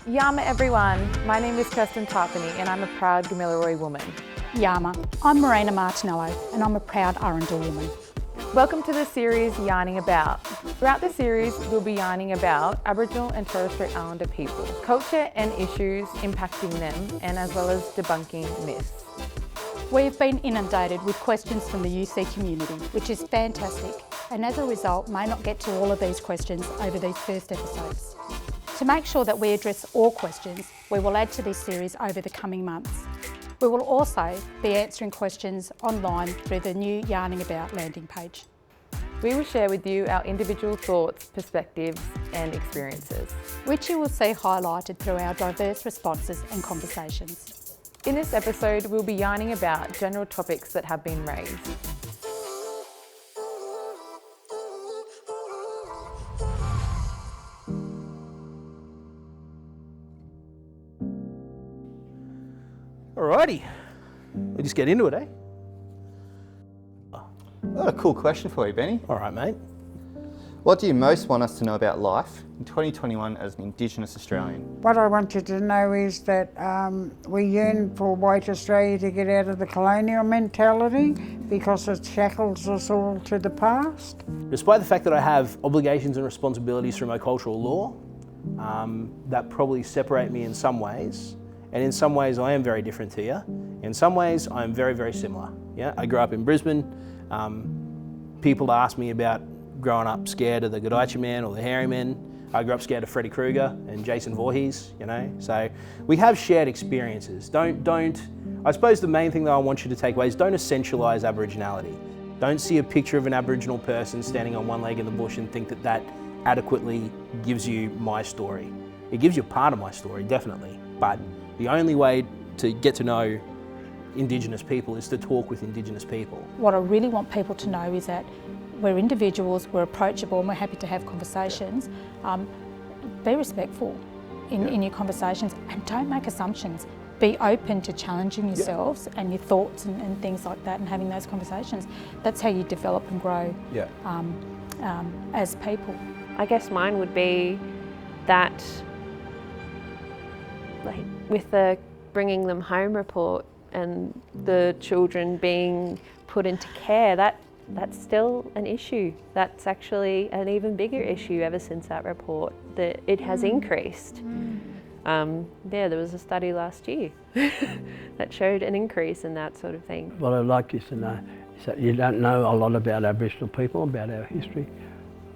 Yama everyone, my name is Kirsten Tarpany and I'm a proud Gamilaroi woman. Yama, I'm Marina Martinello and I'm a proud Arundel woman. Welcome to the series Yarning About. Throughout the series we'll be yarning about Aboriginal and Torres Strait Islander people, culture and issues impacting them, and as well as debunking myths. We've been inundated with questions from the UC community, which is fantastic, and as a result may not get to all of these questions over these first episodes. To make sure that we address all questions, we will add to this series over the coming months. We will also be answering questions online through the new Yarning About landing page. We will share with you our individual thoughts, perspectives and experiences, which you will see highlighted through our diverse responses and conversations. In this episode, we'll be yarning about general topics that have been raised. Alrighty, we'll just get into it, eh? I've got a cool question for you, Benny. All right, mate. What do you most want us to know about life in 2021 as an Indigenous Australian? What I want you to know is that we yearn for white Australia to get out of the colonial mentality because it shackles us all to the past. Despite the fact that I have obligations and responsibilities through my cultural law, that probably separate me in some ways. And in some ways I am very different to you. In some ways I'm very, very similar. Yeah, I grew up in Brisbane. People ask me about growing up scared of the G'daycha Man or the Hairy Men. I grew up scared of Freddy Krueger and Jason Voorhees, you know. So we have shared experiences. I suppose the main thing that I want you to take away is don't essentialise Aboriginality. Don't see a picture of an Aboriginal person standing on one leg in the bush and think that that adequately gives you my story. It gives you part of my story, definitely, but the only way to get to know Indigenous people is to talk with Indigenous people. What I really want people to know is that we're individuals, we're approachable and we're happy to have conversations. Be respectful in your conversations and don't make assumptions. Be open to challenging yourselves and your thoughts and things like that and having those conversations. That's how you develop and grow as people. I guess mine would be that, like, with the bringing them home report and the children being put into care, that's still an issue. That's actually an even bigger issue ever since that report, that it has increased. There was a study last year that showed an increase in that sort of thing. What I'd like you to know is that you don't know a lot about Aboriginal people, about our history,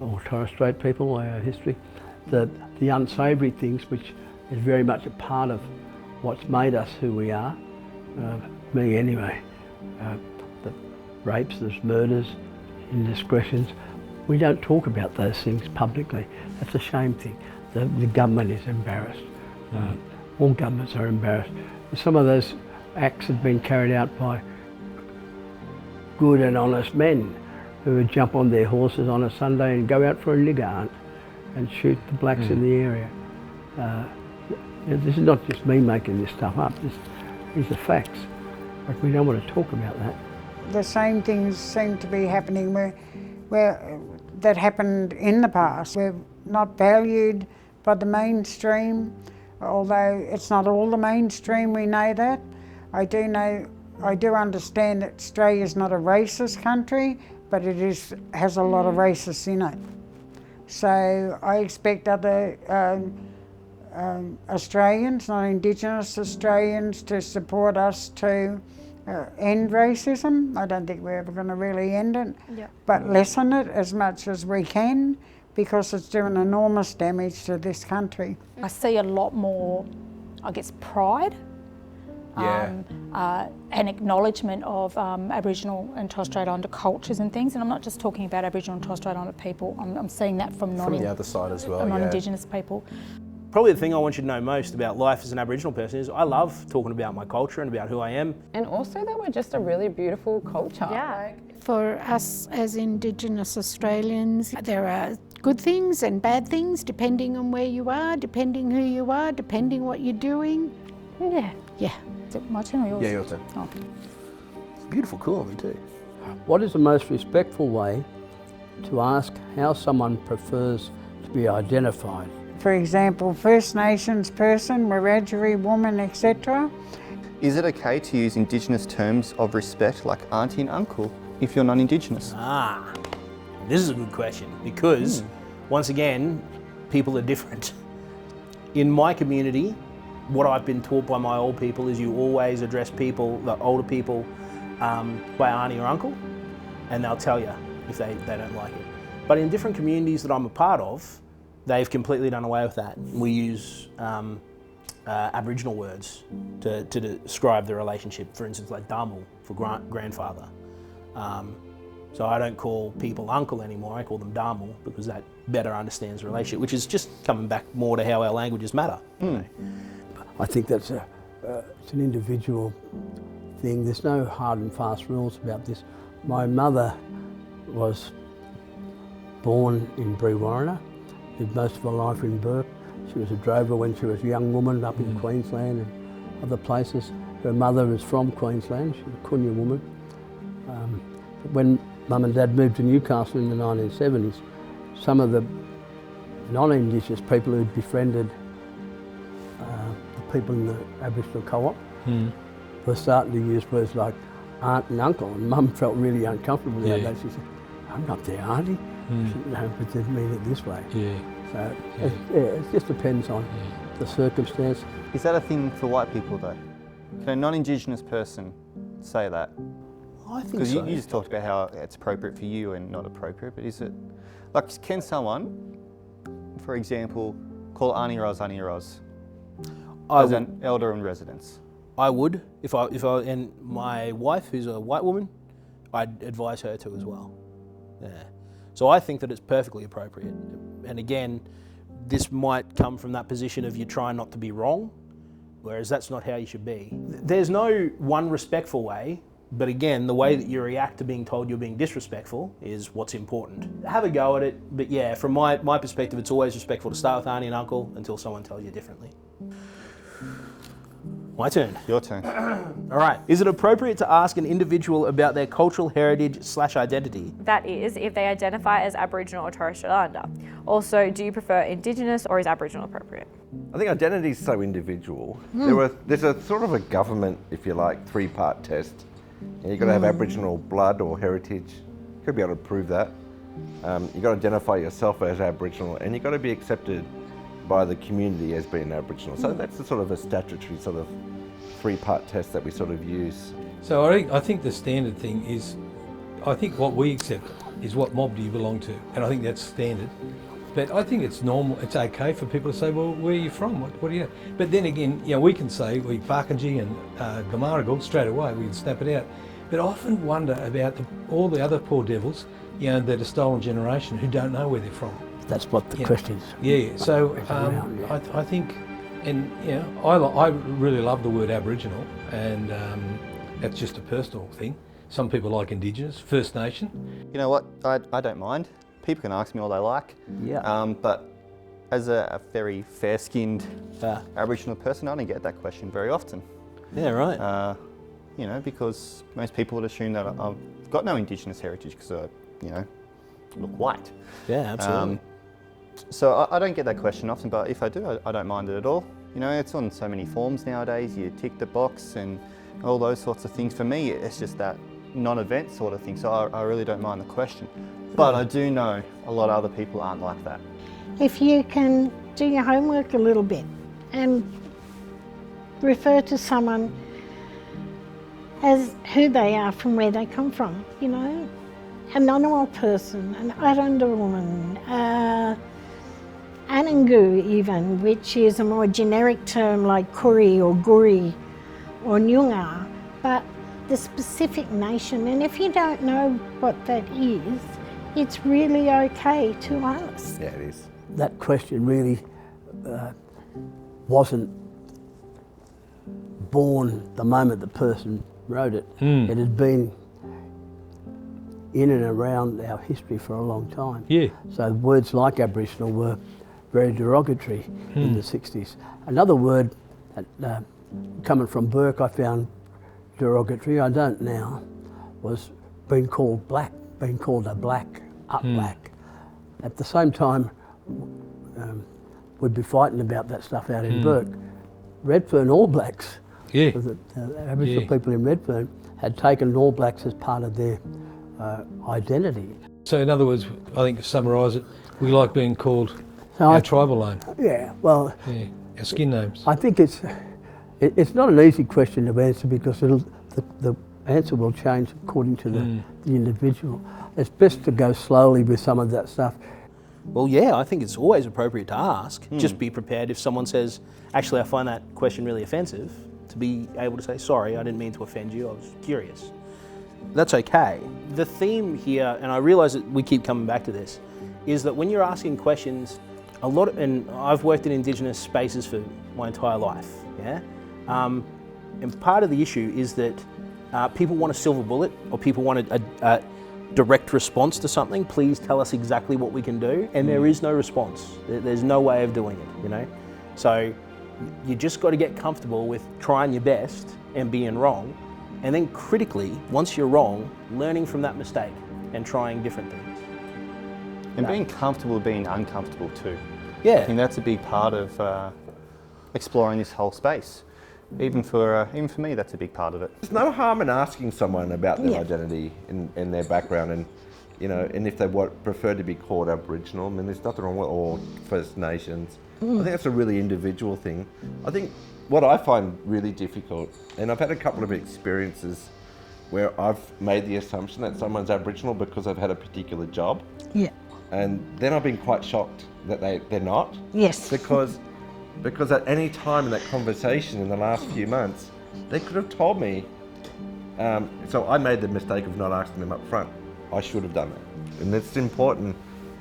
or Torres Strait people, our history. The unsavoury things, which is very much a part of what's made us who we are, me anyway. The rapes, there's murders, indiscretions. We don't talk about those things publicly. That's a shame thing. The government is embarrassed. All governments are embarrassed. Some of those acts have been carried out by good and honest men who would jump on their horses on a Sunday and go out for a nigger hunt and shoot the blacks in the area. This is not just me making this stuff up, these are facts, but we don't want to talk about that. The same things seem to be happening where that happened in the past. We're not valued by the mainstream, although it's not all the mainstream, we know that. I do understand that Australia's not a racist country, but it has a lot of racists in it. So I expect other Australians, not Indigenous Australians, to support us to end racism. I don't think we're ever going to really end it, but lessen it as much as we can because it's doing enormous damage to this country. I see a lot more, I guess, pride and acknowledgement of Aboriginal and Torres Strait Islander cultures and things, and I'm not just talking about Aboriginal and Torres Strait Islander people, I'm seeing that from the other side as well, non-Indigenous people. Probably the thing I want you to know most about life as an Aboriginal person is I love talking about my culture and about who I am. And also that we're just a really beautiful culture. Yeah. For us as Indigenous Australians, there are good things and bad things depending on where you are, depending who you are, depending what you're doing. Yeah. Is it my turn or yours? Yeah, your turn. Oh. It's beautiful cooling too. What is the most respectful way to ask how someone prefers to be identified? For example, First Nations person, Wiradjuri woman, etc. Is it okay to use Indigenous terms of respect like auntie and uncle if you're non-Indigenous? This is a good question because, once again, people are different. In my community, what I've been taught by my old people is you always address people, the older people, by auntie or uncle, and they'll tell you if they don't like it. But in different communities that I'm a part of, they've completely done away with that. We use Aboriginal words to describe the relationship. For instance, like Damu for grandfather. So I don't call people uncle anymore, I call them Damu because that better understands the relationship, which is just coming back more to how our languages matter. I think that's it's an individual thing. There's no hard and fast rules about this. My mother was born in Brewarrina, lived most of her life in Bourke. She was a drover when she was a young woman up in Queensland and other places. Her mother is from Queensland, she's a Kunya woman. But when Mum and Dad moved to Newcastle in the 1970s, some of the non-Indigenous people who'd befriended the people in the Aboriginal co-op were starting to use words like aunt and uncle, and Mum felt really uncomfortable with that. She said, I'm not their auntie. She said, no, but they mean it this way. So it just depends on the circumstance. Is that a thing for white people though? Can a non-Indigenous person say that? I think Because so. you just talked about how it's appropriate for you and not appropriate, but is it, like, can someone, for example, call Auntie Ros as an elder in residence? I would, if I and my wife, who's a white woman, I'd advise her to as well. Yeah. So I think that it's perfectly appropriate. And again, this might come from that position of you trying not to be wrong, whereas that's not how you should be. There's no one respectful way, but again, the way that you react to being told you're being disrespectful is what's important. Have a go at it, but yeah, from my perspective, it's always respectful to start with auntie and uncle until someone tells you differently. My turn. Your turn. All right. Is it appropriate to ask an individual about their cultural heritage/identity? That is, if they identify as Aboriginal or Torres Strait Islander. Also, do you prefer Indigenous or is Aboriginal appropriate? I think identity is so individual. There's a sort of a government, if you like, three-part test. And you've got to have Aboriginal blood or heritage. You've got to be able to prove that. You've got to identify yourself as Aboriginal, and you've got to be accepted by the community as being Aboriginal. So that's the sort of a statutory sort of three-part test that we sort of use. So I think the standard thing is, I think what we accept is what mob do you belong to, and I think that's standard. But I think it's normal, it's okay for people to say, well, where are you from? What do you know? But then again, you know, we can say, Barkindji and Gamaragal straight away, we can snap it out. But I often wonder about all the other poor devils, you know, that are stolen generation who don't know where they're from. That's what the question is. Yeah, so I think, and you know, I really love the word Aboriginal, and that's just a personal thing. Some people like Indigenous, First Nation. You know what, I don't mind. People can ask me all they like. But as a very fair-skinned Aboriginal person, I don't get that question very often. Yeah, right. You know, because most people would assume that I've got no Indigenous heritage because I, you know, look white. Yeah, absolutely. So I don't get that question often, but if I do, I don't mind it at all. You know, it's on so many forms nowadays. You tick the box and all those sorts of things. For me, it's just that non-event sort of thing, so I really don't mind the question. But I do know a lot of other people aren't like that. If you can do your homework a little bit and refer to someone as who they are from where they come from, you know, a Ngunnawal person, an Aranda woman, Anangu even, which is a more generic term like Kuri or Guri or Nyunga, but the specific nation, and if you don't know what that is, it's really okay to ask. Yeah, it is. That question really wasn't born the moment the person wrote it. It had been in and around our history for a long time. Yeah. So words like Aboriginal were very derogatory in the 60s. Another word that, coming from Bourke, I found derogatory, I don't now, was being called black, being called a black, up black. At the same time, would be fighting about that stuff out in Bourke. Redfern All Blacks, Yeah. the Aboriginal people in Redfern had taken All Blacks as part of their identity. So in other words, I think to summarise it, we like being called So our tribal name. Yeah, well, Yeah, our skin names. I think it's not an easy question to answer because the answer will change according to the individual. It's best to go slowly with some of that stuff. Well, yeah, I think it's always appropriate to ask. Just be prepared if someone says, actually, I find that question really offensive, to be able to say, sorry, I didn't mean to offend you, I was curious. That's okay. The theme here, and I realise that we keep coming back to this, is that when you're asking questions, and I've worked in Indigenous spaces for my entire life, yeah? And part of the issue is that people want a silver bullet, or people want a direct response to something. Please tell us exactly what we can do, and there is no response. There's no way of doing it, you know? So you just got to get comfortable with trying your best and being wrong, and then critically, once you're wrong, learning from that mistake and trying different things. And being comfortable being uncomfortable too. Yeah. I think that's a big part of exploring this whole space. Even for me, that's a big part of it. There's no harm in asking someone about their identity and their background, and and if they prefer to be called Aboriginal. I mean, there's nothing wrong with all First Nations. I think that's a really individual thing. I think what I find really difficult, and I've had a couple of experiences where I've made the assumption that someone's Aboriginal because I've had a particular job. Yeah. And then I've been quite shocked that they're not. Yes. Because at any time in that conversation in the last few months, they could have told me. So I made the mistake of not asking them up front. I should have done that. And it's important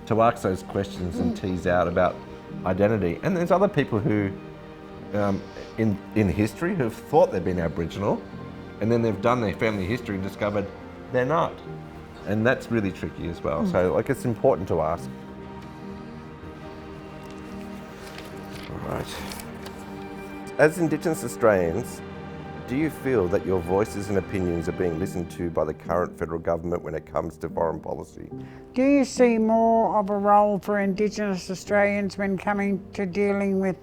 to ask those questions and tease out about identity. And there's other people who, in history, who've thought they've been Aboriginal, and then they've done their family history and discovered they're not. And that's really tricky as well. So it's important to ask. All right. As Indigenous Australians, do you feel that your voices and opinions are being listened to by the current federal government when it comes to foreign policy? Do you see more of a role for Indigenous Australians when coming to dealing with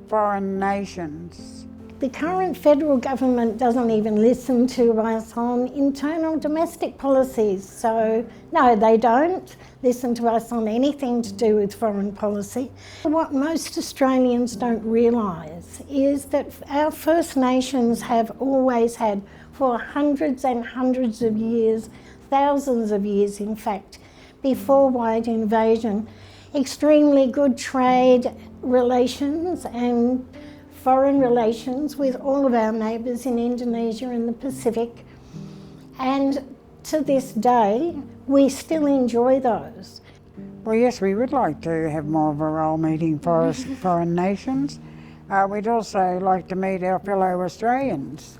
foreign nations? The current federal government doesn't even listen to us on internal domestic policies. So no, they don't listen to us on anything to do with foreign policy. What most Australians don't realise is that our First Nations have always had, for hundreds and hundreds of years, thousands of years in fact, before white invasion, extremely good trade relations and foreign relations with all of our neighbours in Indonesia and the Pacific. And to this day, we still enjoy those. Well, yes, we would like to have more of a role meeting for us foreign nations. We'd also like to meet our fellow Australians.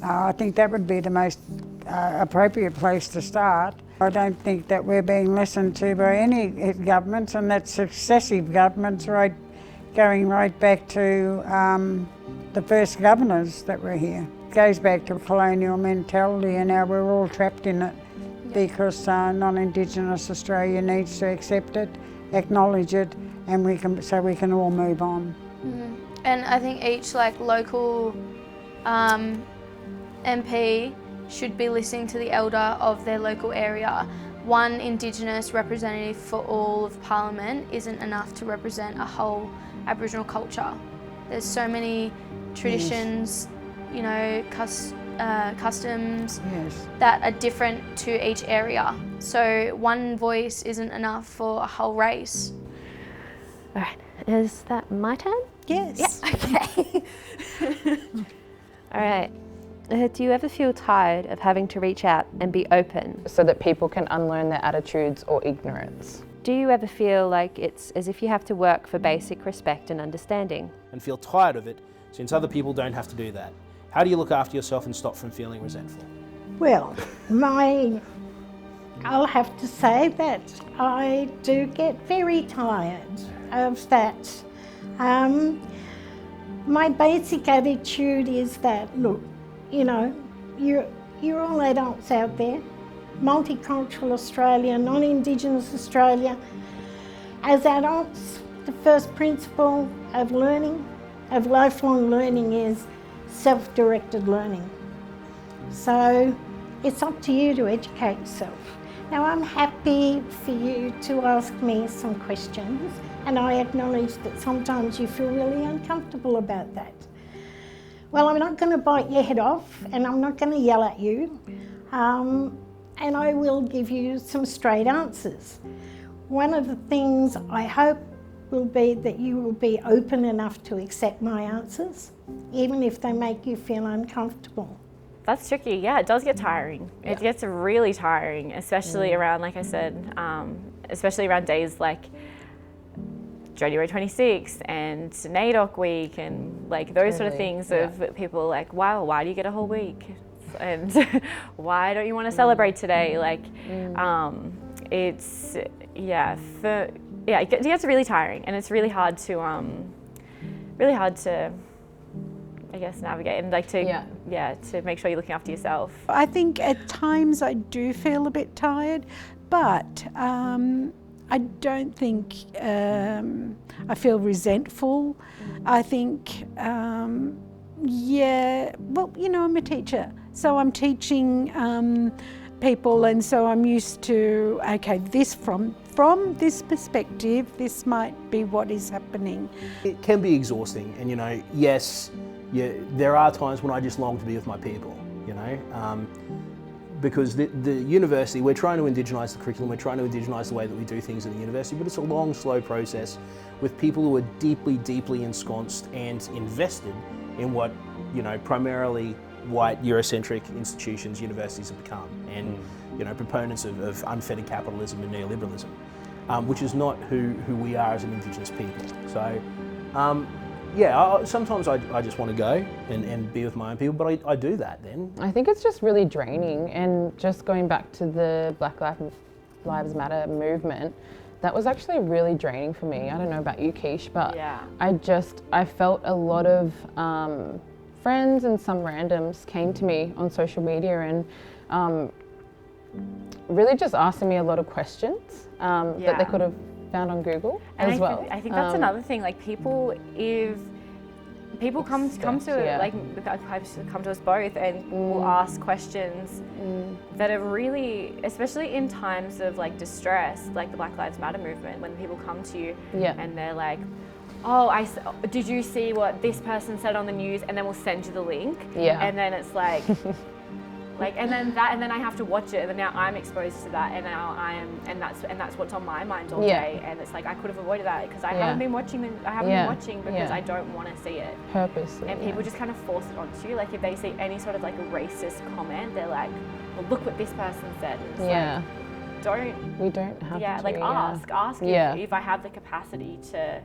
I think that would be the most appropriate place to start. I don't think that we're being listened to by any governments, and that's successive governments going right back to the first governors that were here. It goes back to colonial mentality, and now we're all trapped in it because non-Indigenous Australia needs to accept it, acknowledge it, and we can all move on. And I think each local MP should be listening to the elder of their local area. One Indigenous representative for all of Parliament isn't enough to represent a whole Aboriginal culture. There's so many traditions, customs that are different to each area. So one voice isn't enough for a whole race. All right, is that my turn? Yes. Yeah, okay. All right. Do you ever feel tired of having to reach out and be open? So that people can unlearn their attitudes or ignorance. Do you ever feel like it's as if you have to work for basic respect and understanding? And feel tired of it since other people don't have to do that. How do you look after yourself and stop from feeling resentful? Well, I'll have to say that I do get very tired of that. My basic attitude is that, look, you're all adults out there, multicultural Australia, non-Indigenous Australia. As adults, the first principle of learning, of lifelong learning, is self-directed learning. So it's up to you to educate yourself. Now, I'm happy for you to ask me some questions, and I acknowledge that sometimes you feel really uncomfortable about that. Well, I'm not going to bite your head off, and I'm not going to yell at you, and I will give you some straight answers. One of the things I hope will be that you will be open enough to accept my answers, even if they make you feel uncomfortable. That's tricky. Yeah, it does get tiring. It gets really tiring, especially around, like I said, especially around days like January 26th and NAIDOC week and like those sort of things of people like, wow, why do you get a whole week? And why don't you want to celebrate today? Like, it's, it gets really tiring, and it's really hard to, I guess, navigate and like to make sure you're looking after yourself. I think at times I do feel a bit tired, but I don't think I feel resentful. I think, well, you know, I'm a teacher, so I'm teaching people, and so I'm used to, okay, this from this perspective, this might be what is happening. It can be exhausting, and you know, yes, there are times when I just long to be with my people, you know, because the university, we're trying to indigenize the curriculum, we're trying to indigenize the way that we do things at the university, but it's a long, slow process with people who are deeply, deeply ensconced and invested in what, you know, primarily white Eurocentric institutions universities have become, and you know, proponents of unfettered capitalism and neoliberalism, which is not who we are as an Indigenous people. So sometimes I just want to go and be with my own people, but I do that then. I think it's just really draining, and just going back to the Black Lives Matter movement, that was actually really draining for me. I don't know about you, Keish, but I felt a lot of friends and some randoms came to me on social media and really just asking me a lot of questions that they could have found on Google and as well. I think that's another thing. Like if people come to us both and will ask questions that are really, especially in times of like distress, like the Black Lives Matter movement, when people come to you and they're like, oh, did you see what this person said on the news? And then we'll send you the link. And then it's like, and then I have to watch it, and then now I'm exposed to that, and now and that's what's on my mind all day. And it's like I could have avoided that because I haven't been watching because I don't want to see it. Purposely. And people just kind of force it onto you. Like if they see any sort of like a racist comment, they're like, well, look what this person said. And it's like, we don't have to. Ask if I have the capacity to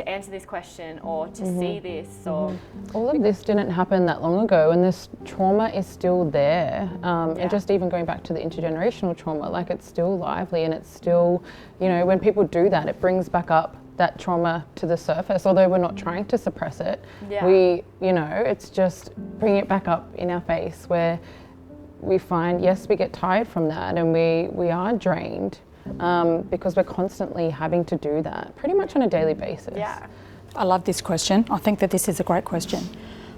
answer this question or to see this. Or all of this didn't happen that long ago, and this trauma is still there. And just even going back to the intergenerational trauma, like it's still lively, and it's still, you know, when people do that, it brings back up that trauma to the surface. Although we're not trying to suppress it, we, you know, it's just bringing it back up in our face, where we find, yes, we get tired from that, and we are drained because we're constantly having to do that pretty much on a daily basis. I love this question. I think that this is a great question.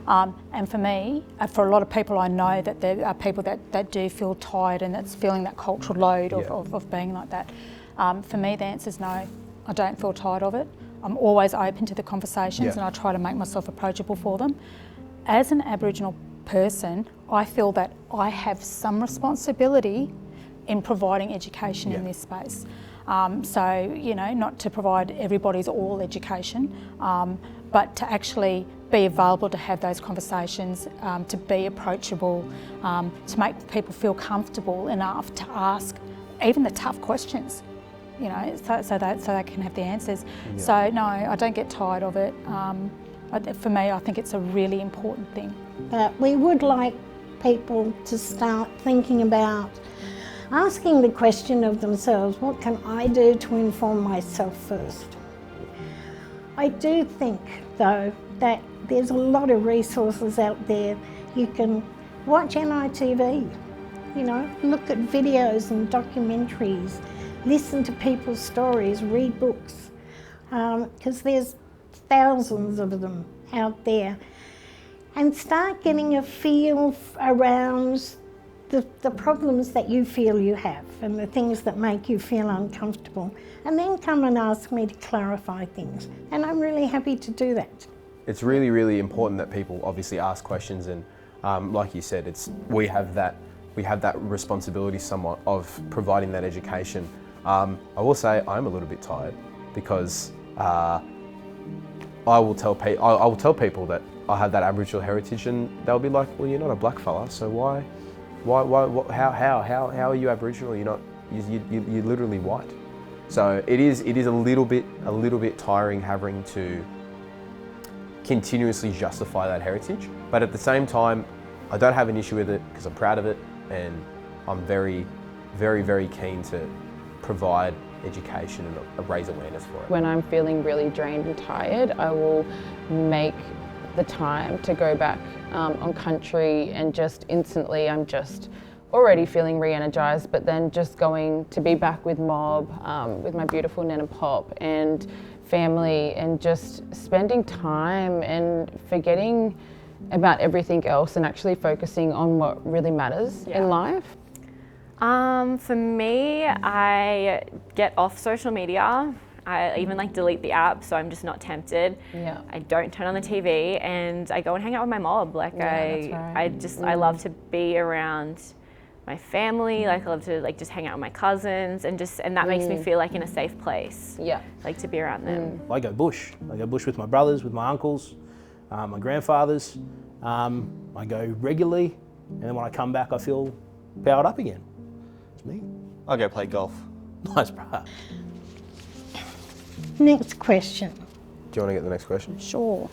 And for me, for a lot of people I know, that there are people that do feel tired and that's feeling that cultural load of being like that. For me, the answer is no. I don't feel tired of it. I'm always open to the conversations and I try to make myself approachable for them. As an Aboriginal person, I feel that I have some responsibility in providing education in this space. So, you know, not to provide everybody's all education, but to actually be available to have those conversations, to be approachable, to make people feel comfortable enough to ask even the tough questions, you know, so they can have the answers. So no, I don't get tired of it. For me, I think it's a really important thing. But we would like people to start thinking about asking the question of themselves, what can I do to inform myself first? I do think, though, that there's a lot of resources out there. You can watch NITV, you know, look at videos and documentaries, listen to people's stories, read books. because there's thousands of them out there, and start getting a feel around the problems that you feel you have and the things that make you feel uncomfortable, and then come and ask me to clarify things. And I'm really happy to do that. It's really, really important that people obviously ask questions, and like you said, we have that responsibility somewhat of providing that education. I will say I'm a little bit tired because I will tell people that I have that Aboriginal heritage, and they'll be like, "Well, you're not a black fella, so why how are you Aboriginal? You're literally white." So it is a little bit tiring having to continuously justify that heritage. But at the same time, I don't have an issue with it because I'm proud of it, and I'm very, very, very keen to provide education and raise awareness for it. When I'm feeling really drained and tired, I will make the time to go back on country, and just instantly I'm just already feeling re-energised, but then just going to be back with Mob, with my beautiful Nan and Pop and family, and just spending time and forgetting about everything else and actually focusing on what really matters in life. For me, I get off social media. I even delete the app, so I'm just not tempted. Yeah. I don't turn on the TV, and I go and hang out with my mob. I love to be around my family. I love to just hang out with my cousins, and that makes me feel in a safe place. Yeah. To be around them. I go bush. I go bush with my brothers, with my uncles, my grandfathers. I go regularly, and then when I come back, I feel powered up again. It's me. I go play golf. Nice, bruh. Next question. Do you want to get the next question? Sure.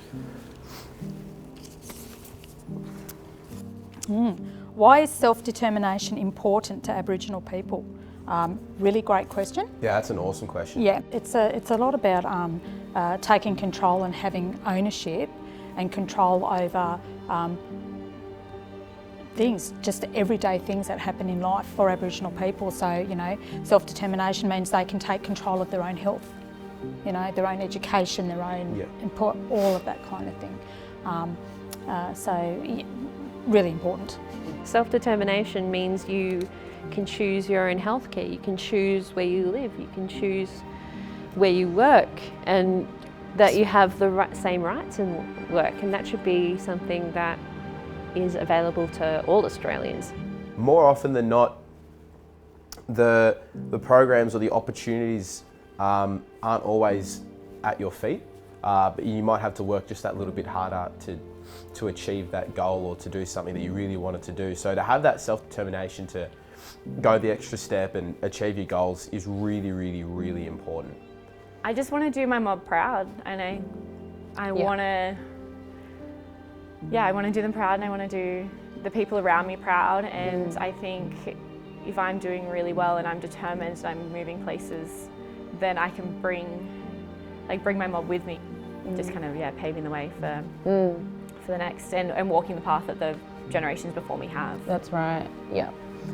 Why is self-determination important to Aboriginal people? Really great question. Yeah, that's an awesome question. Yeah, it's a lot about taking control and having ownership and control over things, just everyday things that happen in life for Aboriginal people. So, self-determination means they can take control of their own health, their own education, their own input, all of that kind of thing. Really important. Self-determination means you can choose your own healthcare, you can choose where you live, you can choose where you work, and that you have the same rights in work, and that should be something that is available to all Australians. More often than not, the programs or the opportunities aren't always at your feet, but you might have to work just that little bit harder to achieve that goal or to do something that you really wanted to do. So to have that self-determination to go the extra step and achieve your goals is really, really, really important. I just want to do my mob proud, and I want to do them proud, and I want to do the people around me proud. And I think if I'm doing really well and I'm determined and I'm moving places, then I can bring my mob with me. Just kind of paving the way for the next, and walking the path that the generations before me have. That's right, yeah.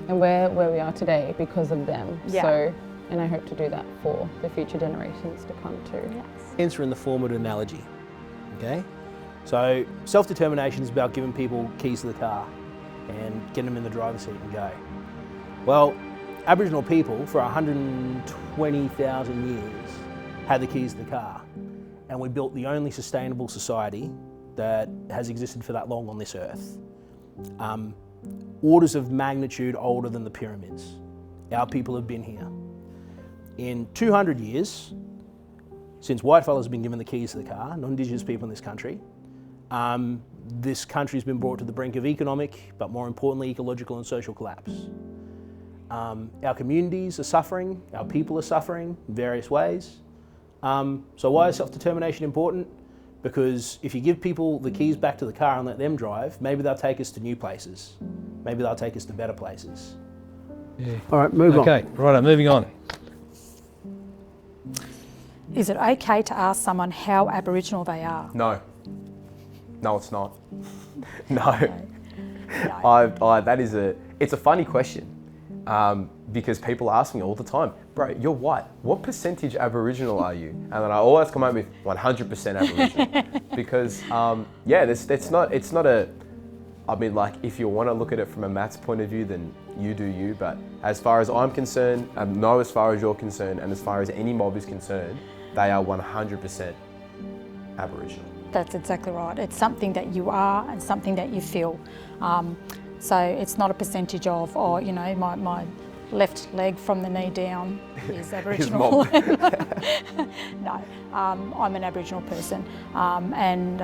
And we're where we are today because of them. Yeah. So, and I hope to do that for the future generations to come too. Yes. Answer in the form of an analogy, okay? So self-determination is about giving people keys to the car and getting them in the driver's seat and go. Well, Aboriginal people for 120,000 years had the keys to the car, and we built the only sustainable society that has existed for that long on this earth. Orders of magnitude older than the pyramids. Our people have been here. In 200 years, since whitefellas have been given the keys to the car, non-Indigenous people in this country's been brought to the brink of economic, but more importantly, ecological and social collapse. Our communities are suffering, our people are suffering in various ways. So why is self-determination important? Because if you give people the keys back to the car and let them drive, maybe they'll take us to new places. Maybe they'll take us to better places. Yeah. All right, move on. Okay, right, moving on. Is it okay to ask someone how Aboriginal they are? No. No, it's not. No. No. It's a funny question because people ask me all the time, bro, you're white. What percentage Aboriginal are you? And then I always come home with 100% Aboriginal. Because, yeah, it's not a, I mean, like, if you want to look at it from a maths point of view, then you do you. But as far as I'm concerned, and know as far as you're concerned, and as far as any mob is concerned, they are 100% Aboriginal. That's exactly right. It's something that you are and something that you feel. So it's not a percentage of, oh, you know, my left leg from the knee down is Aboriginal. No, I'm an Aboriginal person, and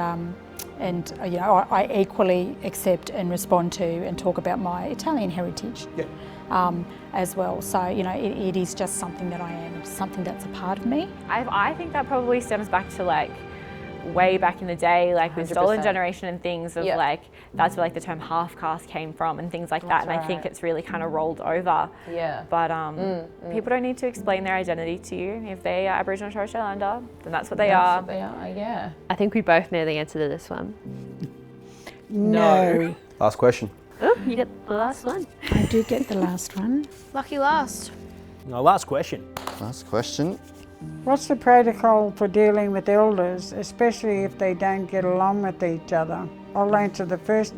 you know, I equally accept and respond to and talk about my Italian heritage. Yeah. As well. So, you know, it is just something that I am. It's something that's a part of me. I think that probably stems back to like way back in the day, like with 100%. stolen generation and things of Yeah. like, that's where like the term half caste came from and things like that. And I think it's really kind of rolled over. Yeah. But people don't need to explain their identity to you. If they are Aboriginal and Torres Strait Islander, then that's what they are. What they are, yeah. I think we both know the answer to this one. No. Last question. Oh, you get the last one. I do get the last one. Lucky last. No, last question. Last question. What's the protocol for dealing with elders, especially if they don't get along with each other? I'll answer the first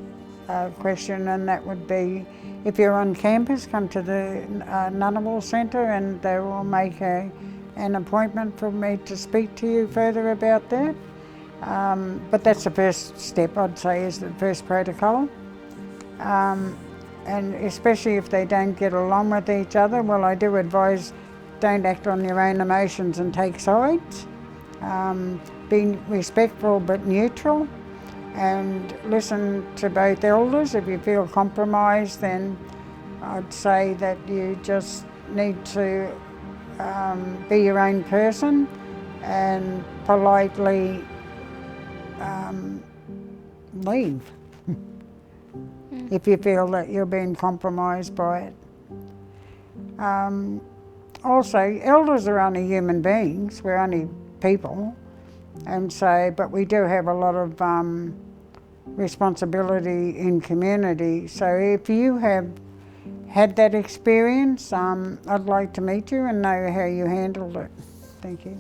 question, and that would be, if you're on campus, come to the Ngunnawal Centre and they will make an appointment for me to speak to you further about that. But that's the first step, I'd say, is the first protocol. And especially if they don't get along with each other, well, I do advise, don't act on your own emotions and take sides. Be respectful but neutral, and listen to both elders. If you feel compromised, then I'd say that you just need to be your own person and politely leave if you feel that you're being compromised by it. Also, elders are only human beings, we're only people, and so, but we do have a lot of responsibility in community. So if you have had that experience, I'd like to meet you and know how you handled it. Thank you.